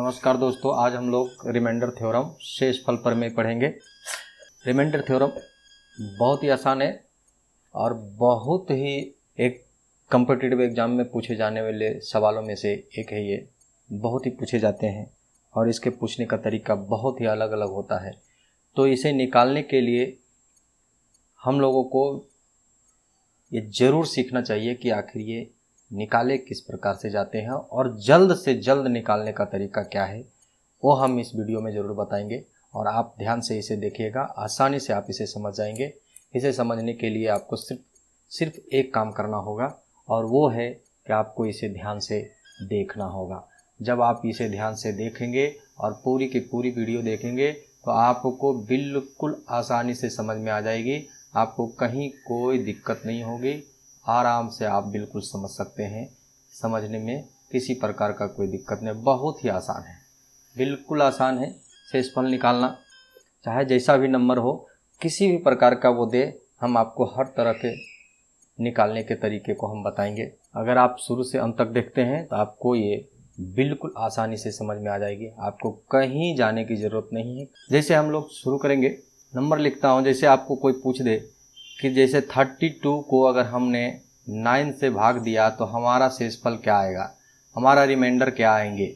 नमस्कार दोस्तों, आज हम लोग रिमाइंडर थ्योरम शेषफल प्रमेय पढ़ेंगे। रिमाइंडर थ्योरम बहुत ही आसान है और बहुत ही एक कॉम्पिटिटिव एग्जाम में पूछे जाने वाले सवालों में से एक है। ये बहुत ही पूछे जाते हैं और इसके पूछने का तरीका बहुत ही अलग अलग होता है। तो इसे निकालने के लिए हम लोगों को ये ज़रूर सीखना चाहिए कि आखिर ये निकाले किस प्रकार से जाते हैं और जल्द से जल्द निकालने का तरीका क्या है, वो हम इस वीडियो में ज़रूर बताएंगे। और आप ध्यान से इसे देखिएगा, आसानी से आप इसे समझ जाएंगे। इसे समझने के लिए आपको सिर्फ एक काम करना होगा और वो है कि आपको इसे ध्यान से देखना होगा। जब आप इसे ध्यान से देखेंगे और पूरी की पूरी वीडियो देखेंगे तो आपको बिल्कुल आसानी से समझ में आ जाएगी। आपको कहीं कोई दिक्कत नहीं होगी, आराम से आप बिल्कुल समझ सकते हैं। समझने में किसी प्रकार का कोई दिक्कत नहीं, बहुत ही आसान है, बिल्कुल आसान है। शेषफल निकालना चाहे जैसा भी नंबर हो, किसी भी प्रकार का वो दे, हम आपको हर तरह के निकालने के तरीके को हम बताएंगे। अगर आप शुरू से अंत तक देखते हैं तो आपको ये बिल्कुल आसानी से समझ में आ जाएगी, आपको कहीं जाने की ज़रूरत नहीं है। जैसे हम लोग शुरू करेंगे, नंबर लिखता हूँ। जैसे आपको कोई पूछ दे कि जैसे 32 को अगर हमने 9 से भाग दिया तो हमारा शेषफल क्या आएगा, हमारा रिमाइंडर क्या आएंगे।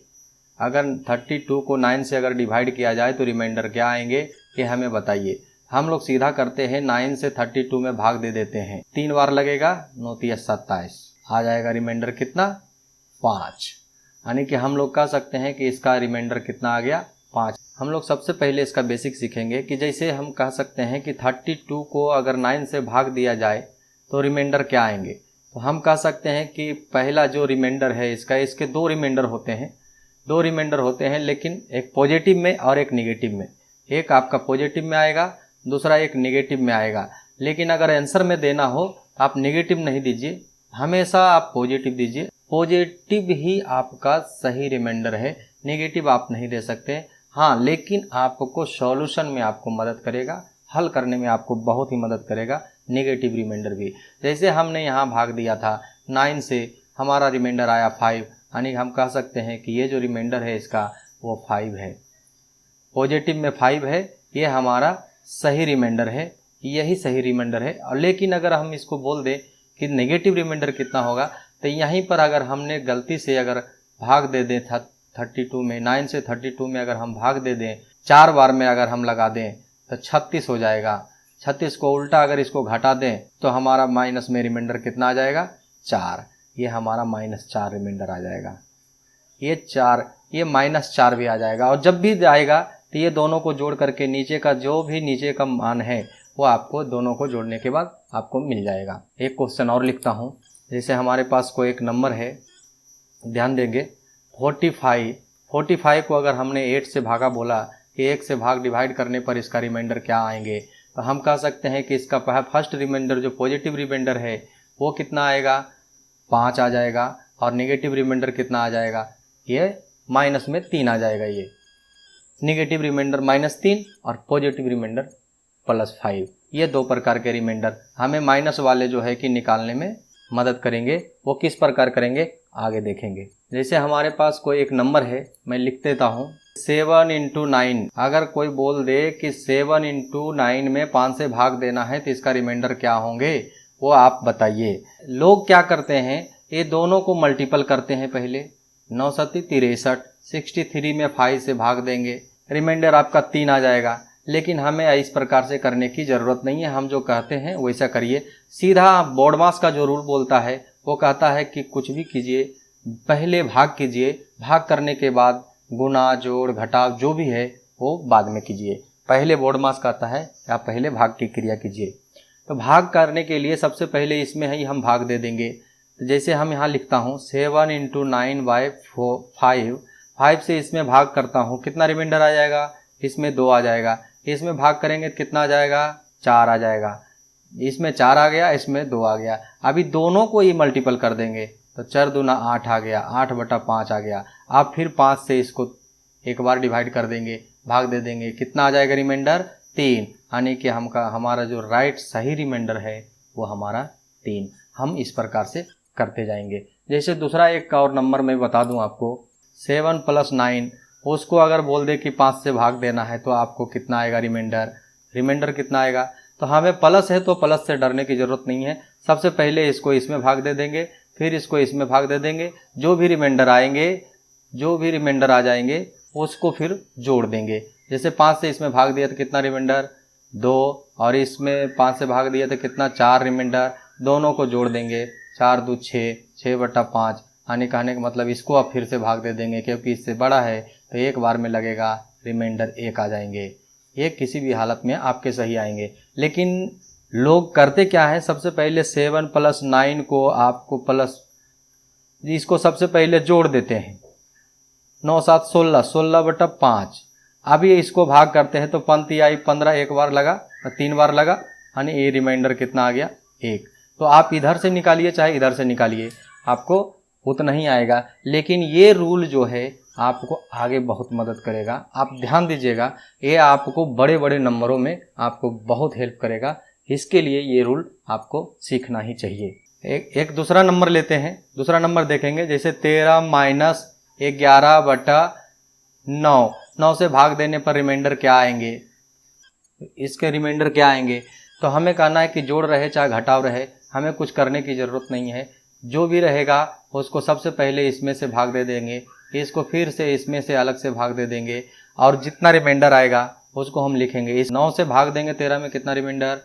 अगर 32 को 9 से अगर डिवाइड किया जाए तो रिमाइंडर क्या आएंगे, ये हमें बताइए। हम लोग सीधा करते हैं, 9 से 32 में भाग दे देते हैं। 3 बार लगेगा, 9 × 27 आ जाएगा। रिमाइंडर कितना, 5। यानी कि हम लोग कह सकते हैं कि इसका रिमाइंडर कितना आ गया, 5। हम लोग सबसे पहले इसका बेसिक सीखेंगे कि जैसे हम कह सकते हैं कि 32 को अगर 9 से भाग दिया जाए तो रिमाइंडर क्या आएंगे। तो हम कह सकते हैं कि पहला जो रिमाइंडर है इसका, इसके 2 रिमाइंडर होते हैं। 2 रिमाइंडर होते हैं, लेकिन एक पॉजिटिव में और एक निगेटिव में। एक आपका पॉजिटिव में आएगा, दूसरा एक निगेटिव में आएगा। लेकिन अगर आंसर में देना हो तो आप निगेटिव नहीं दीजिए, हमेशा आप पॉजिटिव दीजिए। पॉजिटिव ही आपका सही रिमाइंडर है, निगेटिव आप नहीं दे सकते। हाँ, लेकिन आपको सॉल्यूशन में आपको मदद करेगा, हल करने में आपको बहुत ही मदद करेगा नेगेटिव रिमाइंडर भी। जैसे हमने यहाँ भाग दिया था 9 से, हमारा रिमाइंडर आया 5, यानी हम कह सकते हैं कि ये जो रिमाइंडर है इसका वो 5 है। पॉजिटिव में 5 है, ये हमारा सही रिमाइंडर है, यही सही रिमाइंडर है। और लेकिन अगर हम इसको बोल दें कि नेगेटिव रिमाइंडर कितना होगा, तो यहीं पर अगर हमने गलती से अगर भाग दे दें 32 में, 9 से 32 में अगर हम भाग दे दें, 4 बार में अगर हम लगा दें तो 36 हो जाएगा। 36 को उल्टा अगर इसको घटा दें तो हमारा माइनस में रिमाइंडर कितना आ जाएगा, 4। ये हमारा -4 रिमाइंडर आ जाएगा। ये 4, ये -4 भी आ जाएगा। और जब भी आएगा तो ये दोनों को जोड़ करके नीचे का जो भी नीचे का मान है वो आपको दोनों को जोड़ने के बाद आपको मिल जाएगा। एक क्वेश्चन और लिखता हूँ। जैसे हमारे पास कोई एक नंबर है, ध्यान देंगे, 45 को अगर हमने 8 से भागा बोला कि 1 से भाग डिवाइड करने पर इसका रिमाइंडर क्या आएंगे, तो हम कह सकते हैं कि इसका फर्स्ट रिमाइंडर जो पॉजिटिव रिमाइंडर है वो कितना आएगा, 5 आ जाएगा। और नेगेटिव रिमाइंडर कितना आ जाएगा, ये माइनस में 3 आ जाएगा। ये नेगेटिव रिमाइंडर -3 और पॉजिटिव रिमाइंडर +5। ये 2 प्रकार के रिमाइंडर हमें माइनस वाले जो है कि निकालने में मदद करेंगे। वो किस प्रकार करेंगे आगे देखेंगे। जैसे हमारे पास कोई एक नंबर है, मैं लिख देता हूँ 7 × 9। अगर कोई बोल दे कि 7 × 9 में 5 से भाग देना है तो इसका रिमाइंडर क्या होंगे, वो आप बताइए। लोग क्या करते हैं, ये दोनों को मल्टीपल करते हैं। पहले 9 × 7 = 63, 63 में 5 से भाग देंगे, रिमाइंडर आपका 3 आ जाएगा। लेकिन हमें इस प्रकार से करने की ज़रूरत नहीं है। हम जो कहते हैं वैसा करिए। सीधा बोर्डमास का जो रूल बोलता है वो कहता है कि कुछ भी कीजिए, पहले भाग कीजिए, भाग करने के बाद गुना, जोड़, घटाव जो भी है वो बाद में कीजिए। पहले बोर्डमास कहता है कि आप पहले भाग की क्रिया कीजिए। तो भाग करने के लिए सबसे पहले इसमें ही हम भाग दे देंगे। तो जैसे हम यहाँ लिखता हूँ 7 × 9/5, 5 से इसमें भाग करता हूँ, कितना रिमाइंडर आ जाएगा, इसमें 2 आ जाएगा। इसमें भाग करेंगे तो कितना आ जाएगा, 4 आ जाएगा। इसमें 4 आ गया, इसमें 2 आ गया। अभी दोनों को ही मल्टीपल कर देंगे तो 4 दूना 8 आ गया, 8/5 आ गया। आप फिर 5 से इसको एक बार डिवाइड कर देंगे, भाग दे देंगे, कितना आ जाएगा रिमाइंडर, 3। यानी कि हमारा जो राइट सही रिमाइंडर है वो हमारा 3। हम इस प्रकार से करते जाएंगे। जैसे दूसरा एक और नंबर मैं बता दूं आपको, 7 + 9, उसको अगर बोल दे कि 5 से भाग देना है तो आपको कितना आएगा रिमाइंडर कितना आएगा। तो हमें प्लस है तो प्लस से डरने की ज़रूरत नहीं है। सबसे पहले इसको इसमें भाग दे देंगे, फिर इसको इसमें भाग दे देंगे, जो भी रिमाइंडर आ जाएंगे उसको फिर जोड़ देंगे। जैसे 5 से इसमें भाग दिया तो कितना रिमाइंडर 2, और इसमें 5 से भाग दिया तो कितना 4 रिमाइंडर, दोनों को जोड़ देंगे 4 2 6, 6/5। आने का मतलब इसको अब फिर से भाग दे देंगे क्योंकि इससे बड़ा है तो एक बार में लगेगा, रिमाइंडर 1 आ जाएंगे। ये किसी भी हालत में आपके सही आएंगे। लेकिन लोग करते क्या है, सबसे पहले 7 + 9 को आपको प्लस इसको सबसे पहले जोड़ देते हैं, 9 7 16, 16/5। अभी इसको भाग करते हैं तो पंक्ति आई 15, एक बार लगा, 3 बार लगा, यानी ये रिमाइंडर कितना आ गया 1। तो आप इधर से निकालिए चाहे इधर से निकालिए, आपको उतना ही आएगा। लेकिन ये रूल जो है आपको आगे बहुत मदद करेगा। आप ध्यान दीजिएगा, ये आपको बड़े बड़े नंबरों में आपको बहुत हेल्प करेगा। इसके लिए ये रूल आपको सीखना ही चाहिए। एक दूसरा नंबर लेते हैं, दूसरा नंबर देखेंगे। जैसे 13 - 11/9, 9 से भाग देने पर रिमाइंडर क्या आएंगे, इसके रिमाइंडर क्या आएंगे। तो हमें कहना है कि जोड़ रहे चाहे घटाव रहे, हमें कुछ करने की ज़रूरत नहीं है। जो भी रहेगा उसको सबसे पहले इसमें से भाग दे देंगे, इसको फिर से इसमें से अलग से भाग दे देंगे, और जितना रिमाइंडर आएगा उसको हम लिखेंगे। इस 9 से भाग देंगे 13 में कितना रिमाइंडर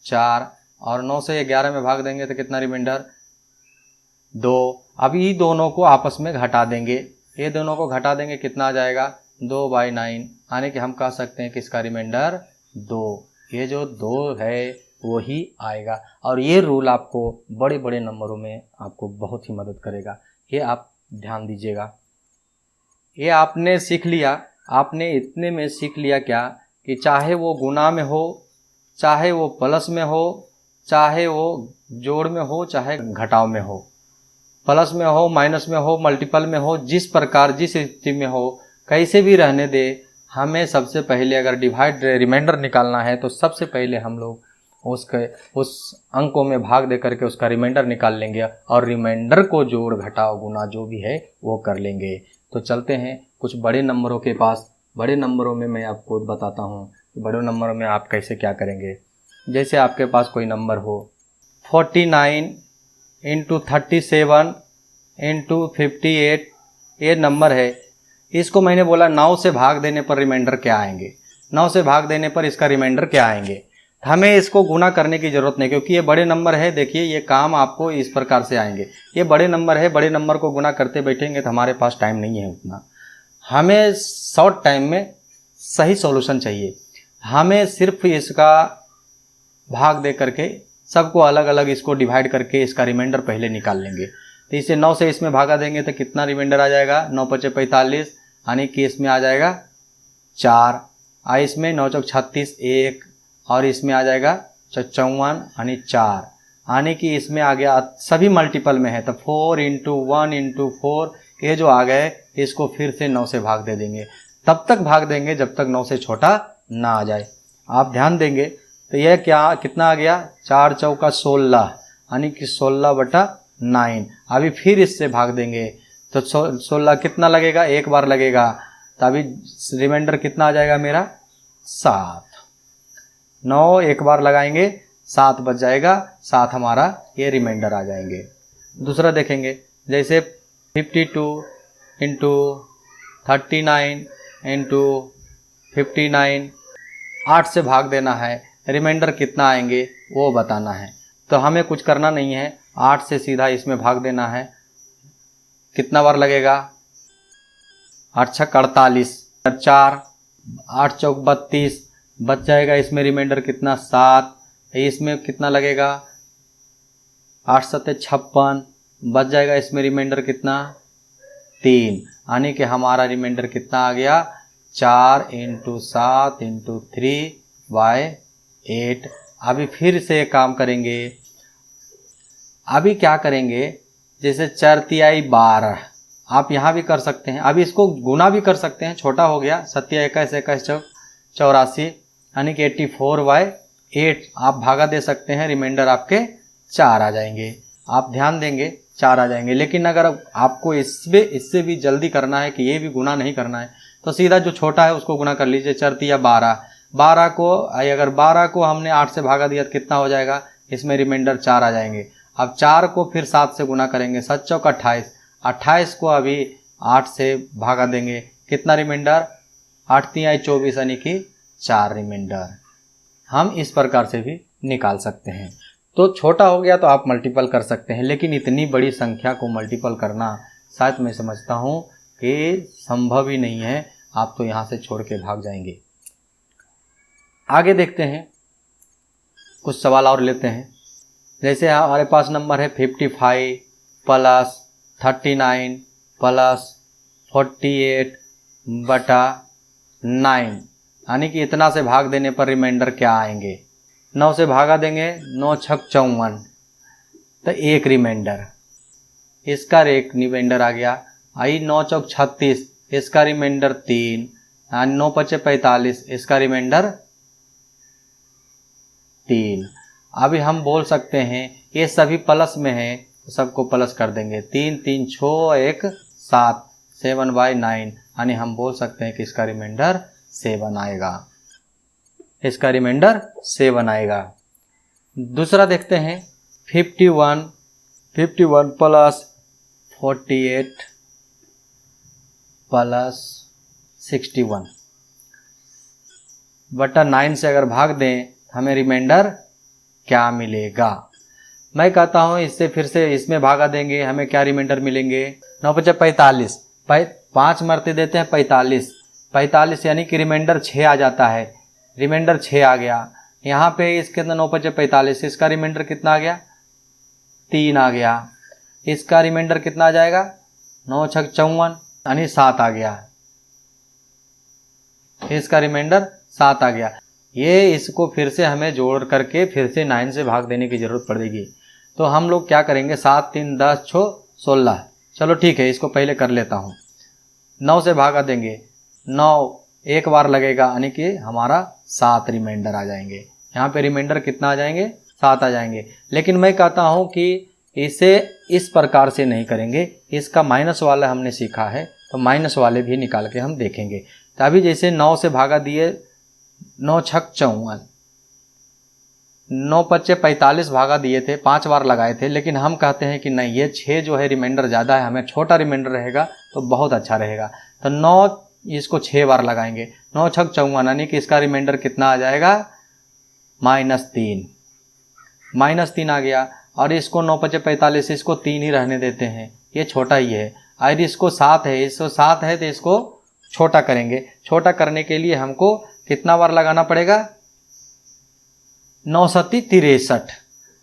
4, और 9 से 11 में भाग देंगे तो कितना रिमाइंडर 2। अब ये दोनों को आपस में घटा देंगे, ये दोनों को घटा देंगे, कितना आ जाएगा 2/9, यानी कि हम कह सकते हैं कि इसका रिमाइंडर 2। ये जो 2 है वही आएगा। और ये रूल आपको बड़े बड़े नंबरों में आपको बहुत ही मदद करेगा। ये आप ध्यान दीजिएगा। ये आपने सीख लिया, आपने इतने में सीख लिया क्या कि चाहे वो गुना में हो, चाहे वो प्लस में हो, चाहे वो जोड़ में हो, चाहे घटाव में हो, प्लस में हो, माइनस में हो, मल्टीपल में हो, जिस प्रकार जिस स्थिति में हो, कैसे भी रहने दे, हमें सबसे पहले अगर डिवाइड रिमाइंडर निकालना है तो सबसे पहले हम लोग उस अंकों में भाग दे करके उसका रिमाइंडर निकाल लेंगे, और रिमाइंडर को जोड़ घटाव गुना जो भी है वो कर लेंगे। तो चलते हैं कुछ बड़े नंबरों के पास। बड़े नंबरों में मैं आपको बताता हूँ कि बड़े नंबरों में आप कैसे क्या करेंगे। जैसे आपके पास कोई नंबर हो 49 × 37 × 58, ये नंबर है। इसको मैंने बोला 9 से भाग देने पर रिमाइंडर क्या आएंगे, 9 से भाग देने पर इसका रिमाइंडर क्या आएंगे। हमें इसको गुना करने की ज़रूरत नहीं, क्योंकि ये बड़े नंबर है। देखिए ये काम आपको इस प्रकार से आएंगे, ये बड़े नंबर है, बड़े नंबर को गुना करते बैठेंगे तो हमारे पास टाइम नहीं है उतना। हमें शॉर्ट टाइम में सही सॉल्यूशन चाहिए। हमें सिर्फ इसका भाग दे करके सबको अलग अलग इसको डिवाइड करके इसका रिमाइंडर पहले निकाल लेंगे। तो इसे 9 से इसमें भागा देंगे तो कितना रिमाइंडर आ जाएगा 9 × 5 = 45, यानी कि इसमें आ जाएगा 4, इसमें 9 × 4 = 36, 1, और इसमें आ जाएगा 54, यानी 4, यानी कि इसमें आ गया। सभी मल्टीपल में है तो 4 × 1 × 4, ये जो आ गए इसको फिर से 9 से भाग दे देंगे। तब तक भाग देंगे जब तक 9 से छोटा ना आ जाए। आप ध्यान देंगे तो यह कितना आ गया 4 × 4 = 16, यानी कि 16/9। अभी फिर इससे भाग देंगे तो 16 कितना लगेगा, एक बार लगेगा, तो अभी रिमाइंडर कितना आ जाएगा मेरा 7। 9 एक बार लगाएंगे 7 बच जाएगा, 7 हमारा ये रिमाइंडर आ जाएंगे। दूसरा देखेंगे, जैसे 52 × 39 × 59, 8 से भाग देना है, रिमाइंडर कितना आएंगे वो बताना है। तो हमें कुछ करना नहीं है, 8 से सीधा इसमें भाग देना है। कितना बार लगेगा 8 × 6 = 48, 4, 8 × 4 = 32, बच जाएगा इसमें रिमाइंडर कितना 7। इसमें कितना लगेगा 8 × 7 = 56, बच जाएगा इसमें रिमाइंडर कितना 3, यानी कि हमारा रिमाइंडर कितना आ गया 4 × 7 × 3/8। अभी फिर से काम करेंगे। अभी क्या करेंगे, जैसे 4 × 3 = 12, आप यहाँ भी कर सकते हैं। अभी इसको गुना भी कर सकते हैं, छोटा हो गया 7 × 1 = 21, 84, यानी कि 84/8 आप भागा दे सकते हैं, रिमाइंडर आपके 4 आ जाएंगे। आप ध्यान देंगे 4 आ जाएंगे। लेकिन अगर आपको इससे भी जल्दी करना है कि ये भी गुना नहीं करना है, तो सीधा जो छोटा है उसको गुना कर लीजिए, 4 तिया 12, 12 को अगर 12 को हमने 8 से भागा दिया तो कितना हो जाएगा, इसमें रिमाइंडर 4 आ जाएंगे। अब 4 को फिर 7 से गुना करेंगे, 7 चौक 28, 28 को अभी 8 से भागा देंगे, कितना रिमाइंडर, 8 तिया 24 यानी कि 4 रिमाइंडर। हम इस प्रकार से भी निकाल सकते हैं। तो छोटा हो गया तो आप मल्टीपल कर सकते हैं, लेकिन इतनी बड़ी संख्या को मल्टीपल करना शायद मैं समझता हूँ कि संभव ही नहीं है। आप तो यहाँ से छोड़ के भाग जाएंगे। आगे देखते हैं, कुछ सवाल और लेते हैं। जैसे हमारे पास नंबर है 55 प्लस 39 प्लस 48 बटा 9, यानी कि इतना से भाग देने पर रिमाइंडर क्या आएंगे। 9 से भागा देंगे, 9 छक 54, तो 1 रिमाइंडर, इसका एक रिमाइंडर आ गया। आई 9 चौक 36, इसका रिमाइंडर 3, 9 पचे 45, इसका रिमाइंडर 3। अभी हम बोल सकते हैं ये सभी प्लस में है तो सबको प्लस कर देंगे, 3 3 6 1 7, 7/9, यानी हम बोल सकते हैं कि इसका रिमाइंडर 7 आएगा, इसका रिमाइंडर 7 आएगा। दूसरा देखते हैं 51 प्लस 48 प्लस 61 बटा 9 से अगर भाग दें हमें रिमाइंडर क्या मिलेगा। मैं कहता हूँ इससे फिर से इसमें भागा देंगे, हमें क्या रिमाइंडर मिलेंगे, 9 पचे 45, 5 मरते देते हैं 45 यानी कि रिमाइंडर 6 आ जाता है, रिमाइंडर 6 आ गया। यहाँ पे इसके अंदर 9 पचे 45, इसका रिमाइंडर कितना आ गया, 3 आ गया। इसका रिमाइंडर कितना आ जाएगा, 9 छक 54 यानी 7 आ गया, इसका रिमाइंडर 7 आ गया। ये इसको फिर से हमें जोड़ करके फिर से 9 से भाग देने की ज़रूरत पड़ेगी। तो हम लोग क्या करेंगे, 7 3 10 6 16, चलो ठीक है इसको पहले कर लेता हूँ। 9 से भागा देंगे, 9 एक बार लगेगा यानी कि हमारा 7 रिमाइंडर आ जाएंगे। यहाँ पे रिमाइंडर कितना आ जाएंगे, 7 आ जाएंगे। लेकिन मैं कहता हूँ कि इसे इस प्रकार से नहीं करेंगे, इसका माइनस वाला हमने सीखा है तो माइनस वाले भी निकाल के हम देखेंगे। तो अभी जैसे 9 से भागा दिए, 9 छक 54, 9 पच्चे 45 भागा दिए थे, 5 बार लगाए थे, लेकिन हम कहते हैं कि नहीं ये 6 जो है रिमाइंडर ज़्यादा है, हमें छोटा रिमाइंडर रहेगा तो बहुत अच्छा रहेगा। तो 9 इसको 6 बार लगाएंगे, 9 छक 54 यानी कि इसका रिमाइंडर कितना आ जाएगा, -3 आ गया। और इसको 9 पचे 45, इसको 3 ही रहने देते हैं, ये छोटा ही है। और इसको 7 है, इसको 7 है तो इसको छोटा करेंगे। छोटा करने के लिए हमको कितना बार लगाना पड़ेगा, 9 सत्ती 63,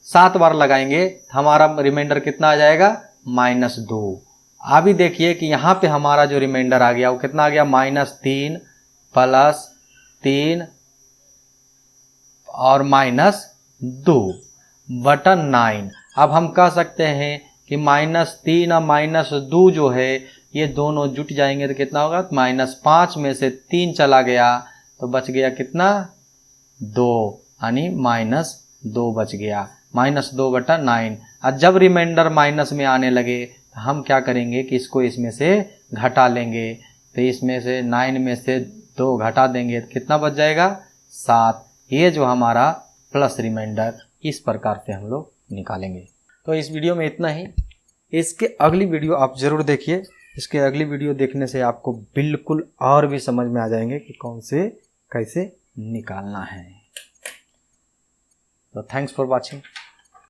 7 बार लगाएंगे हमारा रिमाइंडर कितना आ जाएगा, -2। अभी देखिए कि यहाँ पे हमारा जो रिमाइंडर आ गया वो कितना आ गया, -3 प्लस 3 और -2 बटा 9। अब हम कह सकते हैं कि -3 और -2 जो है ये दोनों जुट जाएंगे तो कितना होगा, -5 में से 3 चला गया तो बच गया कितना, 2, यानी -2 बच गया, -2 बटा 9। और जब रिमाइंडर माइनस में आने लगे तो हम क्या करेंगे कि इसको इसमें से घटा लेंगे। तो इसमें से 9 में से 2 घटा देंगे तो कितना बच जाएगा, 7। ये जो हमारा प्लस रिमाइंडर इस प्रकार से हम लोग निकालेंगे। तो इस वीडियो में इतना ही। इसके अगली वीडियो आप ज़रूर देखिए। इसके अगली वीडियो देखने से आपको बिल्कुल और भी समझ में आ जाएंगे कि कौन से कैसे निकालना है। तो थैंक्स फॉर वॉचिंग।